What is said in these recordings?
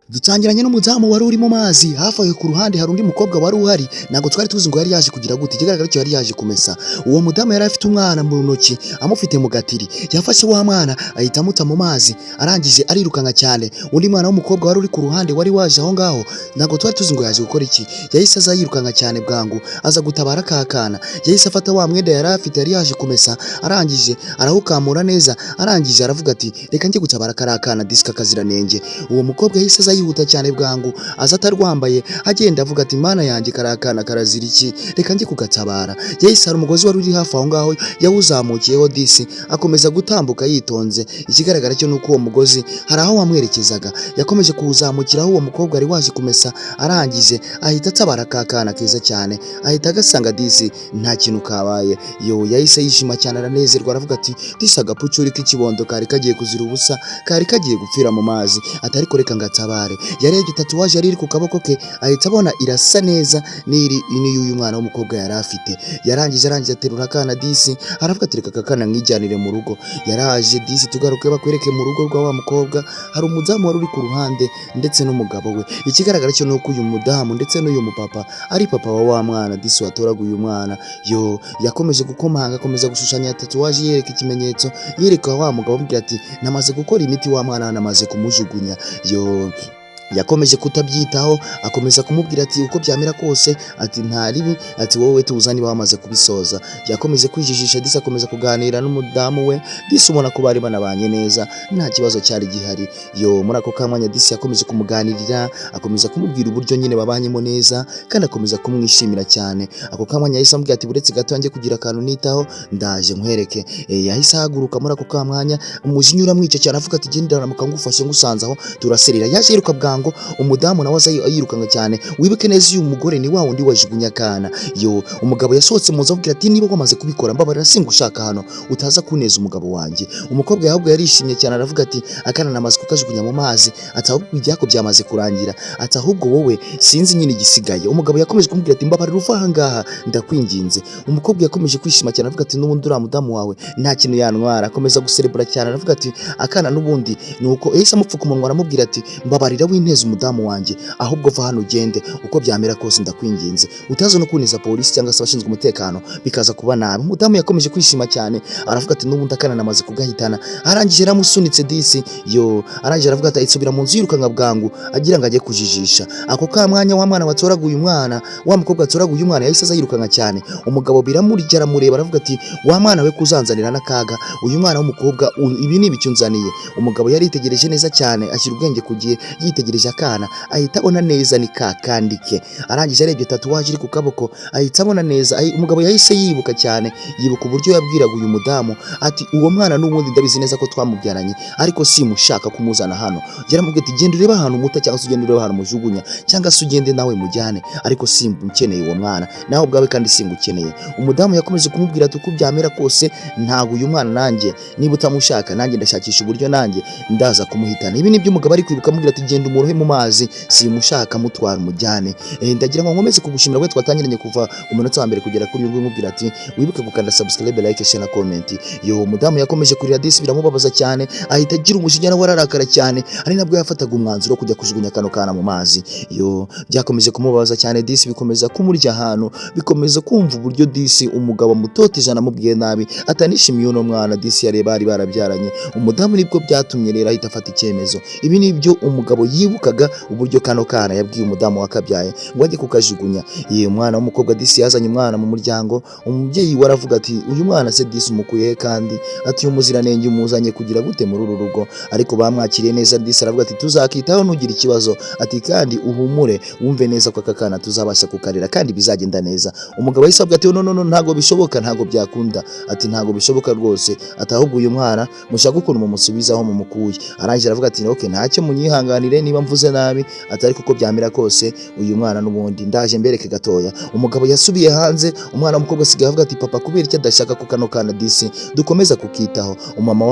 dutangiranye n'umudamu wari uri mu mazi hafi aho ku ruhande hari undi mukobwa wari uhari ntabwo twari tuzi ngo yari yaje kugira gute ikigaragara cyo yari yaje kumesa uwo mudamu yari afite umwana mu ntoki amufite mu gatiri yafashe wa mwana ahita amuta mu mazi arangije arirukanka cyane undi mwana w'umukobwa wari uri ku ruhande wari waje aho ngaho ntabwo twari tuzi ngo yaje gukora iki yahise aza yirukanka cyane bwangu aza gutabara kakana yahise afata wa mwenda yari afite yari yaje kumesa arangije arahukamura neza arangije aravuga ati reka njye gutabara karakana disika kaziranenge uwo mukobwa yahise yihuta cyane bwangu aza atarwambaye agenda avuga ati mana yanjye karakana karazira iki reka njye kugatabara yahise hari umugozi wari uri hafi aho ngaho yawuzamukiyeho disi akomeza gutambuka yitonze ikigaragara cyo nuko uwo mugozi hari aho wamwerekezaga yakomeje kuwuzamukiraho uwo mukobwa ari waje kumesa arangije ahita atabara kakana keza cyane ahita agasanga disi nta kintu kabaye yahise yishima cyane aranezerwa aravuga ati disi agapucuri k'ikibondo kari kagiye kuzira ubusa kari kagiye gupfira mu mazi atari kureka ngatabara yarebye tatuwaje yari iri ku kaboko ke ahita abona irasa neza n'iy'uyu mwana w'umukobwa yari afite yarangije aterura akana disi aravuga ati reka kakana nkijyanire mu rugo yaraje disi tugaruke bakwereke mu rugo rwa wa mukobwa hari umudamu wari uri ku ruhande ndetse n'umugabo we ikigaragara cyo nuko uyu mudamu ndetse n'uyu mupapa ari papa wa mwana disi watoraguye uyu mwana yakomeje gukomanga akomeza gushushanya tatuwaje yereka ikimenyetso yereka wa mugabo amubwira ati namaze gukora imiti wa mwana namaze kumujugunya yakomeje kutabyitaho akomeza kumubwira ati uko byamera kose ati nta ribi ati wowe tuza niba wamaze kubisoza yakomeje kwijijisha disi akomeza kuganira n'umudamu we disi ubona ko bari banabanye neza nta kibazo cyari gihari muri ako kamwanya disi yakomeje kumuganirira akomeza kumubwira uburyo nyine babanyemo neza kandi akomeza kumwishimira cyane ako kamwanya yahise amubwira ati buretse gato njye kugira akantu nitaho ndaje nkwereke yahise ahaguruka muri ako kamwanya umujinya uramwica cyane avuga ati genda ramuka ngufashe ngusanze aho turaserera yaje yiruka bwango umudamu nawe ayirukanga cyane wibuke neza uyu mugore ni wa wundi wajugunya akana umugabo yasohotse mu nzu avugira ati niba wamaze kubikora mbabarira singushaka hano utaza kuneza umugabo wanjye umukobwa yahabwa yarishimye cyane aravuga ati akana namaze kukajugunya mu mazi atahubwo ibyako byamaze kurangira atahubwo wowe sinzi nyine igisigaye umugabo yakomeje kumubwira ati mbabarira uva aha ngaha ndakwinginze umukobwa yakomeje kwishima cyane avuga ati n'ubundi uriya mudamu wawe nta kintu yantwara akomeza guserebura cyane aravuga ati akana n'ubundi nuko yahise amupfuka umunwa aramubwira ati mbabarira winteze umudamu wanjye ahubwo va hano ugende uko byamera kose ndakwinginze utaza no kuneza polisi cyangwa se abashinzwe umutekano bikaza kuba nabi umudamu yakomeje kwishima cyane aravuga ati n'ubundi akana namaze kugahitana arangije ramusunitse disi arangije aravuga ati isubira mu nzu yirukanka bwangu agira ngo ajye kujijisha ako kamwanya wa mwana watoraguye umwana wa mukobwa watoraguye umwana yahise aza yirukanka cyane umugabo biramurya aramureba aravuga ati wa mwana we kuzanzanira n'akaga uyu mwana w'umukobwa ibi ni ibicyo nzaniye umugabo yari yitegereje neza cyane ashyira ubwenge ku gihe yitegereje akana ahita abona neza ni kakandike arangije arebye tatuwaje iri ku kaboko ahita abona neza umugabo yahise yibuka cyane yibuka uburyo yabwiraga uyu mudamu ati uwo mwana n'ubundi ndabizi neza ko twamubyaranye ariko simushaka kumuzana hano yaramubwiye ati genda urebe ahantu muta cyangwa se ugende urebe ahantu mujugunya cyangwa se ugende nawe mujyane ariko simbukeneye uwo mwana nawe ubwawe kandi singukeneye umudamu yakomeje kumubwira ati uko byamera kose ntabwo uyu mwana nanjye niba utamushaka nanjye ndashakisha uburyo nanjye ndaza kumuhitana ibi nibyo umugabo ari kwibuka amubwira ati genda umurohe mu mazi simushaka mutwara umujyane ndagira ngo nkomeze kugushimira we twatangiranye kuva ku munota wa mbere kugera kuri uyu mubwira ati wibuke gukanda subscribe like share na comment umudamu yakomeje kurira disi biramubabaza cyane ahita agira umujinya nawe ararakara cyane ari nabwo yafataga umwanzuro kujya kujugunya kano kana mu mazi byakomeje kumubabaza cyane disi bikomeza kumurya ahantu bikomeza kumva uburyo disi umugabo mutoteje anamubwiye nabi atanishimiye uno mwana disi yari bari barabyaranye umudamu nibwo byatumye rero ahita afata icyemezo ibi nibyo umugabo yibukaga uburyo kano kana yabwiye umudamu wakabyaye ngo ajye kukajugunya umwana w'umukobwa disi yazanye umwana mu muryango umubyeyi waravuga ati uyu mwana se disi umukuye kandi ati umuziranenge umuzanye kugira gute muri uru rugo ariko bamwakiriye neza disi aravuga ati tuzakitaho nugira ikibazo ati kandi uhumure wumve neza ko aka kana tuzabasha kukarera kandi bizagenda neza umugabo yahise avuga ati no ntago bishoboka ntago byakunda ati ntago bishoboka rwose atahubwo uyu mwana mushaka ukuntu mumusubizaho mumukuye arangije aravuga ati okay ntacyo munyihanganire niba mvuze nabi atari kuko byamera kose uyu mwana n'ubundi ndaje mbereke gatoya umugabo yasubiye hanze umwana w'umukobwa asigaye avuga ati papa kubera icyo adashaka ko kano kana disi dukomeza kukitaho mama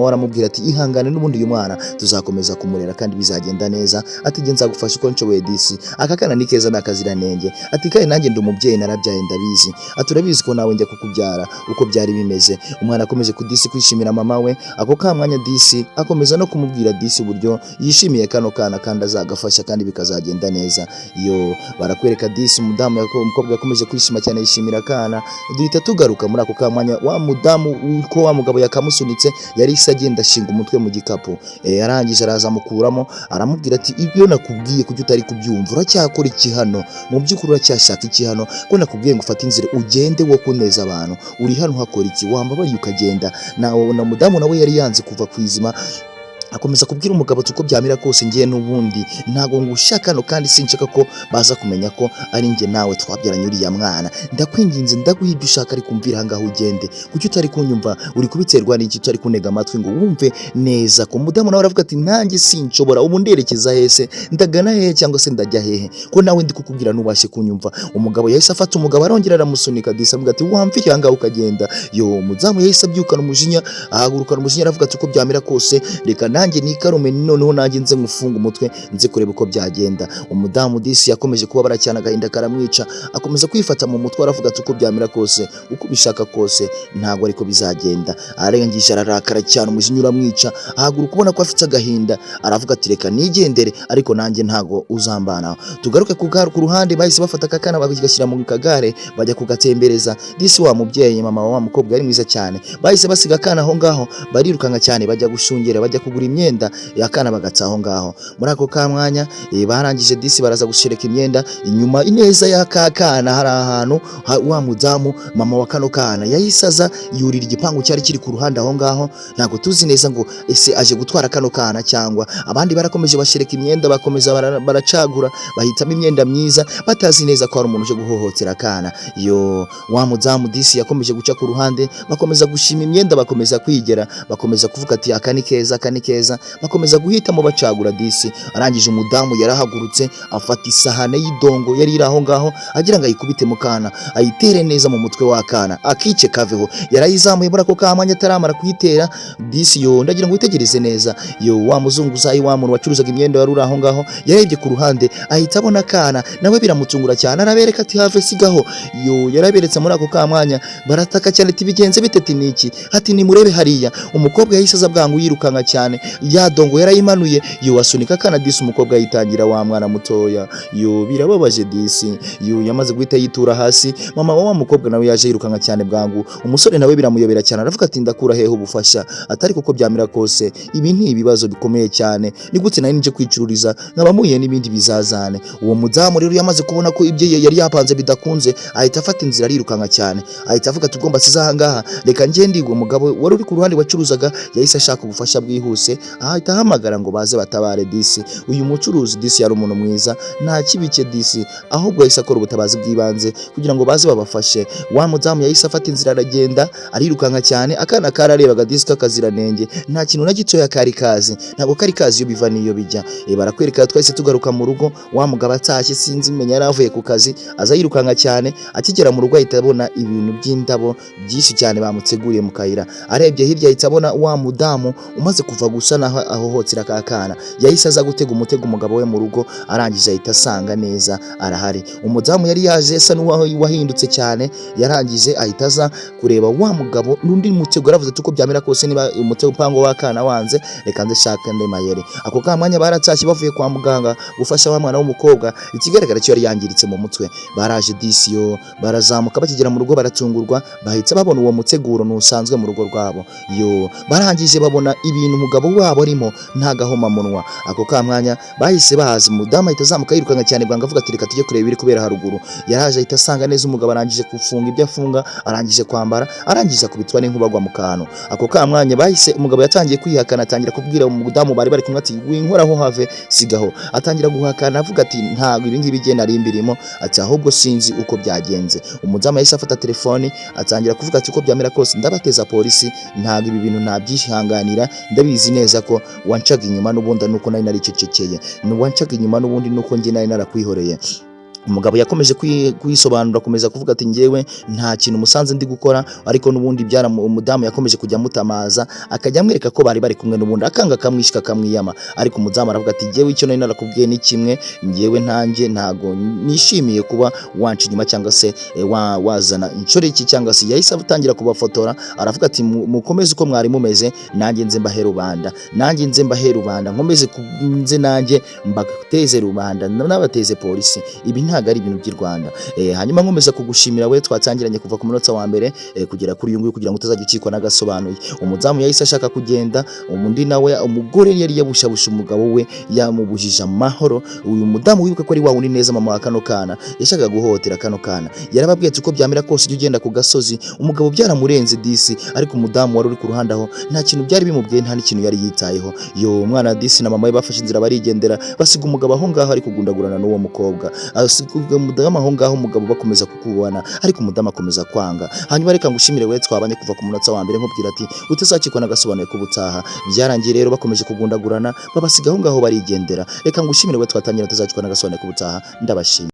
we aramubwira ati ihangane n'ubundi uyu mwana tuzakomeza kumurera kandi bizagenda neza ati nge nzagufasha uko nshoboye disi aka kana ni keza n'akaziranenge ati kandi nanjye ndi umubyeyi narabyaye ndabizi ati urabizi ko nawe njya kukubyara uko byari bimeze umwana akomeje kudisi kwishimira mama we ako kamwanya disi akomeza no kumubwira disi uburyo yishimiye kano kano kana kandi azagafasha kandi bikazagenda neza. Yo barakwereka disi umudamu umukobwa yakomeje kwishima cyane yishimira akana. Duhita tugaruka muri ako kamwanya wa mudamu uko wa mugabo yakamusunitse yari agenda ashinga umutwe mu gikapu. Arangije araza amukuramo aramubwira ati ibyo nakubwiye kujya utari kubyumva uracyakora iki hano, mu by'ukuri uracyashaka iki hano, ko nakubwiye ngo ufate inzira ugende wo kuneza abantu, uri hano hakora iki, wambabariye ukagenda. Na mudamu nawe yari yanze kuva ku izima akomeza kubwira umugabo tuko byamira kose ngiye n'ubundi ntago ngushaka no kandi sinshaka ko baza kumenya ko ari nge nawe twabyaranye uriya mwana, ndakwinginze ndaguha ibyo ushaka ari kumvira hangaho ugende, kuki utari kunyumva, uri kubiterwa n'iki utari kunega amatwi ngo wumve neza ko. Mudamu nawe aravuga ati nanjye sinshobora, ubu nderekeza hese, ndagana hehe cyangwa se ndajya hehe ko nawe ndi kukubwira nubashe kunyumva. Umugabo yahise afata umugabo arongera aramusunika disa avuga ati wamvira hangaho ukagenda. Yo mudamu yahise abyukana umujinya ahagurukana umujinya aravuga ati uko byamira kose reka nanjye nikarume noneho nanjye nze ngufunga umutwe nze kureba uko byagenda. Umudamu disi yakomeje kubabara cyane agahinda karamwica akomeza kwifata mu mutwe aravuga ati uko byamira kose uko bishaka kose ntago ariko bizagenda. Arengisha ararakara cyane umujinya uramwica ahaguruka ubona ko afite agahinda aravuga ati reka nigendere ariko nanjye ntago uzambana. Tugaruke ku ruhande bahise bafata akana bagashyira mu kagare bajya kugatembereza. Disi wa mubyeyi mama wa mukobwa yari mwiza cyane bahise basiga akana aho ngaho barirukanka cyane bajya gushungera bajya kugura imyenda yakana bagatsa aho ngaho. Muri ako kamwanya barangije disi baraza gushereka imyenda inyuma ineza y'akakana hari ahantu wa mudamu mama wa kano kana yahisaza yurira igipangu cyari kiri ku ruhande aho ngaho. Ntago tuzi neza ngo ese aje gutwara kano kana cyangwa abandi barakomeje bashereka imyenda bakomeza baracagura bahitamo imyenda myiza batazi neza ko hari umuntu uje guhohotera akana. Yo wa mudamu disi yakomeje guca ku ruhande bakomeza gushima imyenda bakomeza kwigera bakomeza kuvuga ati akani keza bakomeza guhitamo bacagura disi. Arangije umudamu yarahagurutse afata isahane y'idongo yari iri aho ngaho agira ngo ayikubite mu kana ayitere neza mu mutwe w'akana akice kaveho. Yarayizamuye muri ako kamanya ataramara kuyitera disi. Yo ndagira ngo witegereze neza. Yo wa muzunguzayi wa muntu wacuruzaga imyenda wari uri aho ngaho yarebye ku ruhande ahita abona akana nawe biramutungura cyane arabereka ati have sigaho. Yo yaraberetse muri ako kamwanya barataka cyane ati bigenze bitete niki ati nimurebe hariya. Umukobwa yahise aza bwangu yirukanka cyane ya dongo yarayimanuye. Yo asunika akana disi umukobwa yitangira wa mwana mutoya. Yo birababaje disi. Yo yamaze guhita yitura hasi mama wa mukobwa nawe yaje yirukanka cyane bwangu. Umusore nawe biramuyobera cyane aravuga ati ndakura hehe ubufasha atari kuko byamira kose ibi ni ibibazo bikomeye cyane ni gute nari nje kwicururiza nkabamuye n'ibindi bizazane. Uwo mudamu rero yamaze kubona ko ibyo yari yapanze bidakunze ahita afata inzira arirukanka cyane ahita avuga tugomba siza hangaha reka ngende. Uwo mugabo wari uri ku ruhande wacuruzaga yahise ashaka ubufasha bwihuse ahita ahamagara ngo baze batabare disi. Uyu mucuruzi disi yari umuntu mwiza nta kibike disi ahubwo yahise akora ubutabazi bw'ibanze kugira ngo baze babafashe. Wa mudamu yahise afata inzira aragenda arirukanka cyane akana kararebaga disi kakaziranenge nta kintu na gitoya kari kazi ntabwo kari kazi iyo biva niyo bijya. Barakwereka twahise tugaruka mu rugo wa mugabo atashye sinzi menya yaravuye ku kazi aza yirukanka cyane akigera mu rugo ahita abona ibintu by'indabo byinshi cyane bamuteguriye mu kayira. Arebye hirya ahita abona wa mudamu umaze kuva gusa naho ahohotera kakana yahise aza gutega umutego umugabo we mu rugo arangije ahita asanga neza arahari. Umudamu yari yaje asa n'uwahindutse cyane yarangije ahita aza kureba wa mugabo n'undi mutego aravuze tuko byamera kose niba umutego pango wakana wanze reka nze shaka nde mayere. Ako kamwanya baratashye bavuye kwa muganga gufasha wa mwana w'umukobwa ikigaragara cyo yari yangiritse mu mutwe. Baraje disi yo barazamuka bakigera mu rugo baratungurwa bahitse babona uwo muteguro nusanzwe mu rugo rwabo. Yo barangije babona ibintu umugabo wabo arimo nta gahoma munwa. Ako kamwanya bahise bahaza umudamu ahita azamuka yirukanka cyane bwanga avuga ati reka tujye kureba ibiri kubera haruguru. Yaraje ahita asanga neza umugabo arangije kufunga ibyo afunga arangije kwambara arangije kubitwa n'inkubagwa mu kantu. Ako kamwanya bahise umugabo yatangiye kwihakana atangira kubwira umudamu bari kumwe ati winkoraho have sigaho. Atangira guhakana avuga ati ntago ibi ngibi bigenda ari imbirimo ati ahubwo sinzi uko byagenze. Umudamu yahise afata telefoni atangira kuvuga ati uko byamera kose ndabateza polisi ntago ibi bintu ntabyishanganira ndabizi neza ko wancaga inyuma n'ubundi nuko nari naricecekeye wancaga inyuma n'ubundi nuko nge nari narakwihoreye. umugabo yakomeje kwisobanura, akomeza kuvuga ati njyewe nta kintu musanze ndi gukora, ariko n'ubundi umudamu yakomeje kujya amutamaza, akajya amwereka ko bari kumwe, n'ubundi akanga akamwishika akamwiyama, ariko umudamu aravuga ati njyewe icyo nari narakubwiye ni kimwe, njyewe ntanjye ntago nishimiye kuba wanca inyuma cyangwa se wazana inshoreke, cyangwa se yahise atangira kubafotora, aravuga ati mukomeze uko mwari mumeze, nanjye nze mbahe rubanda, nkomeze nze nanjye mbateze rubanda, n'abateze polisi. Ibi ntago ari ibintu by'i Rwanda. Hanyuma nkomeza kugushimira we twatangiranye kuva ku munota wa mbere kugera kuri uyu nguyu, kugira ngo utazajya ukikwa n'agasobanuye. Umudamu yahise ashaka kugenda, undi nawe umugore yari yabushabusha umugabo we, yamubujije amahoro. Uyu mudamu wibuka ko ari wa wundi neza mama wa kano kana, yashakaga guhotera kano kana, yarababwiye uko byamera kose ujye ugenda ku gasozi. Umugabo byaramurenze disi, ariko umudamu wari uri ku ruhande aho nta kintu byari bimubwiye, nta n'ikintu yari yitayeho. Yo umwana disi na mama we bafashe inzira barigendera, basiga umugabo aho ngaho ari kugundagurana n'uwo mukobwa. Umudamu aho ngaho umugabo bakomeza kukubana, ariko umudamu akomeza kwanga. Hanyuma reka ngushimire we twabanye kuva ku munota wa mbere, nkubwira ati utazakikwa n'agasobanuye k'ubutaha. Byarangiye rero bakomeje kugundagurana, babasiga aho ngaho barigendera. Reka ngushimire we twatangira utazakikwa n'agasobanuye k'ubutaha. Ndabashimira.